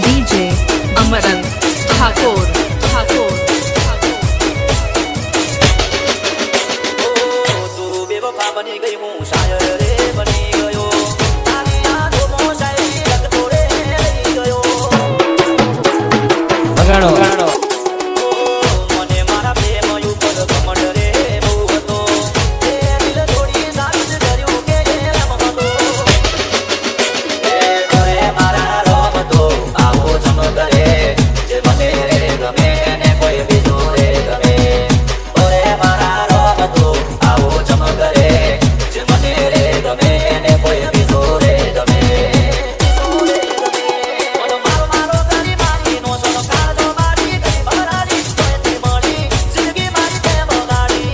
DJ Amaran Thakur Thakur तू बेवफा बनी गई हूँ शायर रे बनी गयो तारी आंखों में शायरी रख तोड़े रही गयो बगाड़ो मने मारा प्रेम ऊपर घमंड रे बहू હતો એ દિલ થોડી સાથ કર્યું કે રમ હતો એ કરે મારા રોમ તો આવો ચમકરે જે મને રે ગમે એને કોઈ બીજો રે ગમે ઓરે મારા રોમ તો આવો ચમકરે જે મને રે ગમે એને કોઈ બીજો રે ગમે ઓલો મારો મારો કરી મારી નો સોનો કાળજો મારી કઈ બરાડી તોય મળી જિંદગી મારી તે બગાડી